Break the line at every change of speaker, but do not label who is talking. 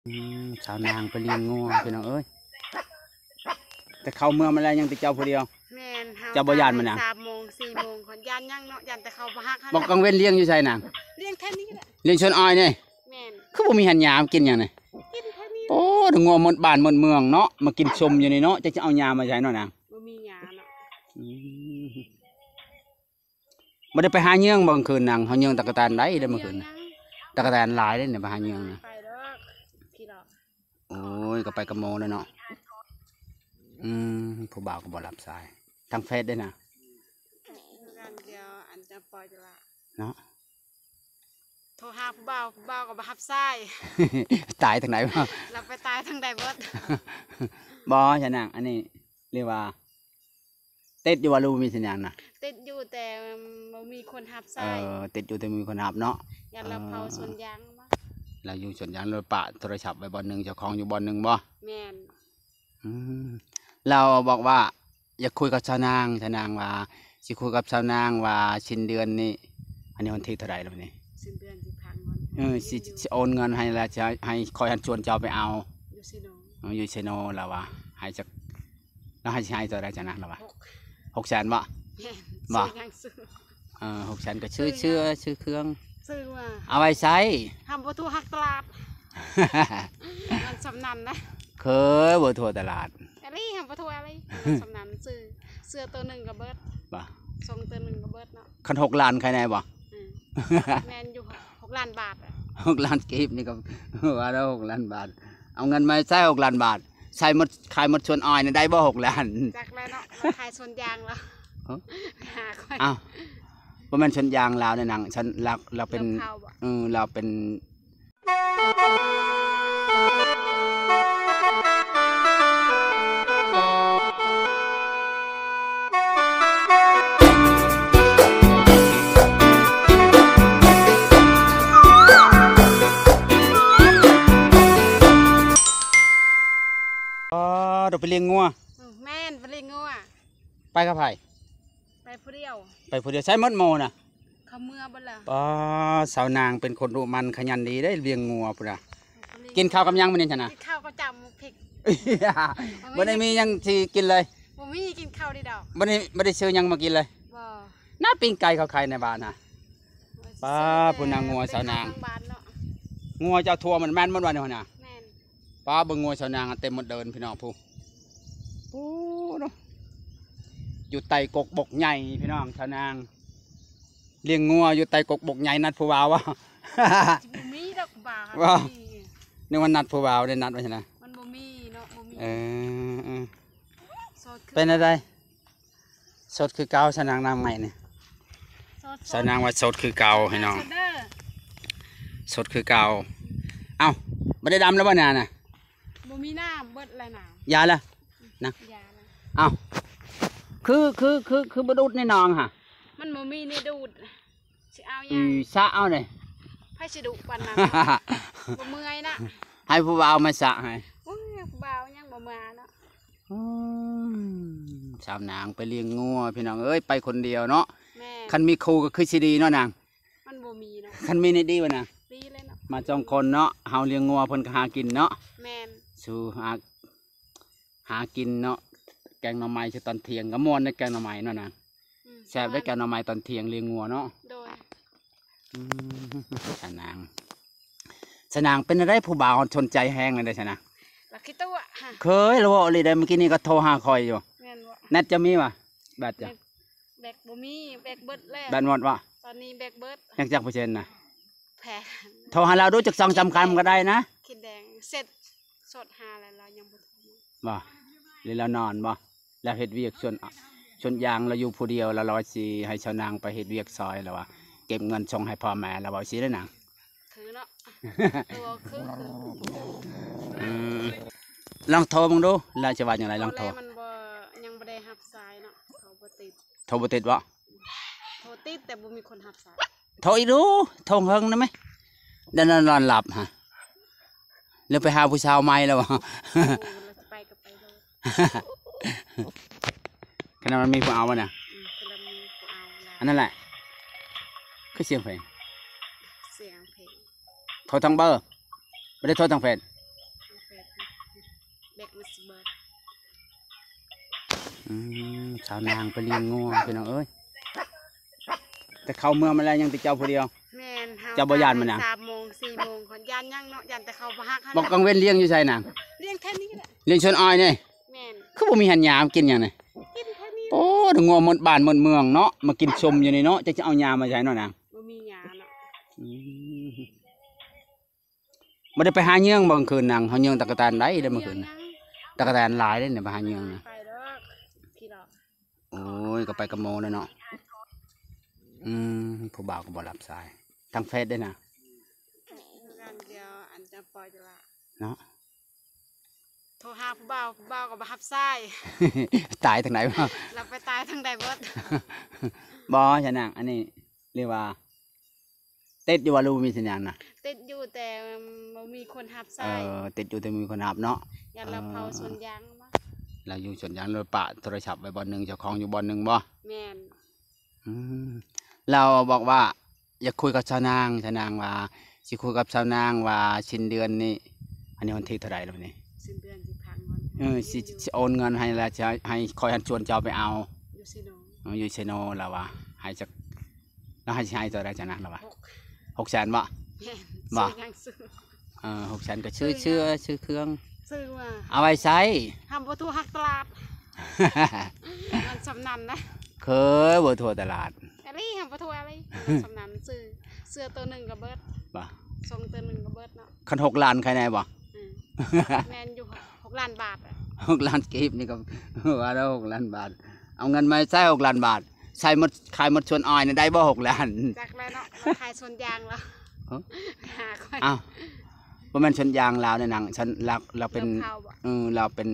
ชาวนางไปเลี้ยงงูพี่น้องเอ้ยแต่เข้าเมืองมาแล้วยังติดเจ้าผู้เดียว
แม่น
เจ้าบ่ยานมันนะ
3 โมง 4 โมงคนยานยังเนาะยานแต่เขาบ่ฮัก
บอกกังเว้นเลี้ยงอยู่ใช่นาง
เลี้ยงแค่นี้แหละ
เลี้ยงชนอ้อยนี่
แม่น
คือบ่มีหันยามกินอย่างนี้
กินแค่นี้
โอ้ถึงงัวหมดบ้านหมดเมืองเนาะมากินชมอยู่นี่เนาะจะเอายามาใช้เนาะนาง
บ่มีหยาเนาะ
บ่ได้ไปหาเยื่องบางคืนนางเฮาเยื่องตะกะแตนได้เมื่อคืนตะกะแตนหลายได้เนี่ยไปหาเยื่องนะ
ไปเด้อพี่ดอก
โอ้ยก็ไปกับโมเลยเนาะผู้บ่าวก็บ่รับสายทางเฟซได้นะ
เดียวอันจะปล่อยจะละ
เนาะ
โทรหาผู้บ่าวก็บ่รับสาย
ตายทางไหนวะ
เราไปตายทางใดเบิด
บ่ใช่นางอันนี้เรียกว่าติดอยู่ว่าลูมีสัญญาณนะ
ติดอยู่แต่บ่มีคนรับสาย
ติดอยู่แต่มีคนรับเนาะ
อย่าเราเผาสวนยางบ่
เราอยู่สวนยางเราปะโทรศัพท์ไว้บ่อนหนึ่งเจ้าของอยู่บ่อนหนึ่งบ่
แม่น
เราบอกว่าอยากคุยกับชาวนางว่าสิคุยกับชาวนางว่าสิ้นเดือนนี้อันนี้วันที่เท่าไหร่แล้วนี่
สิ้นเดือนสิพันวัน
สิโอนเงินให้แล้วจะให้คอยหันชวนเจ้าไปเอา
อยู่ซิโน
อยู่ซิโนแล้วว่าให้จักแล้วให้เท่าไหร่ชาวนางแล้วว่า600,000บ่
บ่
600,000ก็ชื่อเครื่อง
ซื้อว่า
เอาไว้ใช้
ทำประตูหักตลาดมันสำนันนะ
เคยบ่ทั่วตลาด
อะไรทำประตูอะไรสำนันซื้อเสื้อตัวหนึ่งกับเบิร์ด
บ่
ทรงตัวหนึ่งกับเบิร์ดเนาะ
คัน6 ล้านใครแน่บ่
แมนอยู่6 ล้านบาท
6 ล้านกีบนี่ก็ว่าแล้ว6 ล้านบาทเอาเงินมาใช้6 ล้านบาทใช้หมดขายหมดชวนอ้อยนี่ได้บ่6 ล้าน
จากแล้วเนาะขายชวนยางแล้ว
อ้าวบ่แม่นชวนยางลาวในหนังฉันเราเป็นเราเป็นเราไปเลี้ยงงัว
แม่นไปเลี้ยงงัว
ไปกับไผ
ไปผู้เดียว
ใช้มดโมน่ะ
เขาเมื่อบ่ล่
ะสาวนางเป็นคนดุมันขยันดีได้เลี้ยงงัวพุ่นน่ะกินข้าวกับยังมื้อนี้ซั่นน่ะ
กินข้าวก็จำพริก
บ่ได้มียังสิกินเลย
บ่มีกินข้าวได้ดอก
บ่ได้ซื้อยังมากินเลย
บ่
น้าปิ้งไก่เขาขายในบ้านน่ะป้าพุ่นน่ะงัวสาวนางงัวเจ้าทั่วมันแม่นหมดว่านี่หั่นน่ะ
แม่น
ป้าเบิ่งงัวสาวนางเต็มหมดเดินพี่น้องผู้เนาะอยู่ใต้กกบกใหญ่พี่น้องชาวนางเลี้ยงงัวอยู่ใต้กกบกใหญ่นัดผู้บ่าววะ
มีดอกบ่าว
ว่านึกว่านัดผู้บ่าวได้นัดไว้ใช่ไหม
มันบ่มีเนาะบ่มี
เป็นอะไรสดคือเก่าชาวนางนางใหม่เนี่ยชาวนางว่าสดคือเก่าพี่น้องสดคือเก่าเอ้าไม่ได้ดำแล้วบ้านาน่ะ
บ่มีน้ำเบิดอะไรน้
ำยาละนะเอ้าคือบดูดในนองฮะ
มันบ่มีในดูดสิเอายัง
สะเอาเลย
ให้สิดุปันนั้นบ่เมื่อยนะ
ให้ผู้บ่าวมาสะให้
ผู้บ่าวยังบ่มาเนาะ
ชาวนางไปเลี้ยงงัวพี่น้องเอ้ยไปคนเดียวเนาะคันมีครูก็คือสิดีเนาะนาง
มันบ่มีเนาะ
คันมีนี่ดีวะนาง
ดีเลยเนาะ
มาจองคนเนาะเฮาเลี้ยงงัวเพิ่นก็หากินเนาะ
แม่น
สู่หากินเนาะแกงหน่อไม้ใช่ตอนเที่ยงก็ม่วนในแกงหน่อไม้เนาะนางแซ่บได้แกงหน่อไม้ตอนเที่ยงเลี้ยงงัวเนาะ
โดย
ชานางเป็นอะไรผู้บ่าวชนใจแห้งเลยได้ชนะ
ลักคิดตัว
เคยรู้อะไรได้เมื่อกี้นี้ก็โทรหาคอยอยู่นัดจะมีวะแบตจ้ะ
แบกบ่มีแบกเบิดแล้ว
แบตหมดวะ
ตอนนี้แบกเบิด
ยังจัก%นะ
แพ้
โทรหาเราดูจาก2 3 คำก็ได้นะ
คิดแดงเสร็จสดหาอะไรเรายังบ่
บ่หรือเรานอนบ่แล้วเฮ็ดเวียกส่วนยางเราอยู่ผู้เดียวเราสิให้ชาวนางไปเฮ็ดเวียกซอยแล้วว่าเก็บเงินส่งให้พ่อแม่เราบ่สิได้นาง
คือเนาะตัว
ลองโทรมึงดูแล้วจะว่าอย่างไรลองโทร
มันบ่ยังบ่ได้รับสายเนาะโทรบ่ติด
โทรบ่ติดบ่
โทรติดแต่บ่มีคนรับสาย
โทรอีดูโทรเฮิงได้ไหมเดี๋ยวนอนหลับฮะแล้วไปหาผู้สาวใหม่แล้วบ่
ไปก็ไปเลย
ขนาดมันมีผู้เอาวะเนี่ยอันนั้นแหละคือเสียงเพลง
เสียงเพลง
โทรทางเบอร์ไม่ได้โทรทางเฟซ
มันสิเบิด
ชาวนางไปเลี้ยงงัวพี่น้องเอ้ยแต่เข้าเมืองมาแล้วยังติดเจ้าผู้เดียว
แม่น
เจ้าบ่ย้านมันน่ะ
3 โมง 4 โมงขอนยานยังเนาะยานแต่เขาบ่ฮักหั่น
บอกกังเว้นเลี้ยงอยู่ใช่นาง
เลี้ยงแค่นี้ก็ได้
เลี้ยงชนอ้อยนี่
แม่น
คือบ่มีหันยามกินหยังนี่
กินแค่นี้
โอ้ถึงงัวหมดบ้านหมดเมืองเนาะมากินชมอยู่นี่เนาะจะเอายามาใช้เนาะนาง
บ่มีหยาเนาะ
บ่ได้ไปหาเยื่องบ่กลางคืนนางเฮาเยื่องตะกะแตนได้เด้อเมื่อคืนน่ะ
ยัง
ตะกะแตนหลายเด้เนี่ยไปหาเยื่องนะ
ไปเด้อพี่ดอก
โอ้ยก็ไปกับโมเลยเนาะผู้บ่าวก็บ่รับสายทางเฟซได้นะ
กันเดียวอันจะปล่อยจะละ
เนาะ
โทรหาผู้บ่าวก็บ่รับสาย
ตายทางไหนบ่
เราไปตายทางใดเบิด
บ่ฉันนางอันนี้เรียกว่าเต็ดอยู่ว่าลูกมีสัญญาณน่ะ
ติดอยู่แต่บ่มีคนรับ
เอ
สาย
ติดอยู่แต่มีคนรับเนาะ
อย่าเราเผาสวนยางมา
เราอยู่สวนยางเราปะโทรศัพท์ไว้บ่อนหนึงเจ้าของอยู่บ่อนหนึงบ่
แม่น
อืมเราบอกว่า อยากคุยกับชาวนางว่าสิคุยกับชาวนางว่าสิ้นเดือนนี้อันนี้วันที่เท่าไหร่แล้วนี่
สิ้นเดือนสิพังก่อน
สิโอนเงินให้แล้วจะให้คอยหันชวนเจ้าไปเอา
อยู่ซิโน
อยู่เชโนแล้วว่าให้จักแล้วให้ใช้ตัวใดจ้ะนะแล้วว่า
6
600,000บ่
แม่น
บ่
ซื้อยังซื้อ
600,000ก็ชื่อเครื่อง
ซื้อมา
เอาไว้ใช้
ทำประตูหักตลาดมันสำนันนะ
เคยบ่ทั่วตลาด
อะไรทำประตูอะไรสำนันซื้อเสื้อตัวหนึ่งกับเบิร์ด
บ่
ทรงตัวหนึ่งกับเบิร์ดเนาะ
คัน6ล้านใครแน่บ่
อืมแมนอยู่6 ล้านบาทอะ
6ล้านกีบนี่ก็ว่าแล้ว6ล้านบาท เอาเงินมาใช้6ล้านบาทใช้หมดขายหมดชวนอ้อยนี่ได้บ่6ล้าน
จากแล้วเนาะมาขายสวนยางแล้ว
เอ้า
หาค่อย
อ้าวบ่แม่นชนยางลาวในหนังฉันเราเป็น
ริ่มข้าวบ่
เราเป็น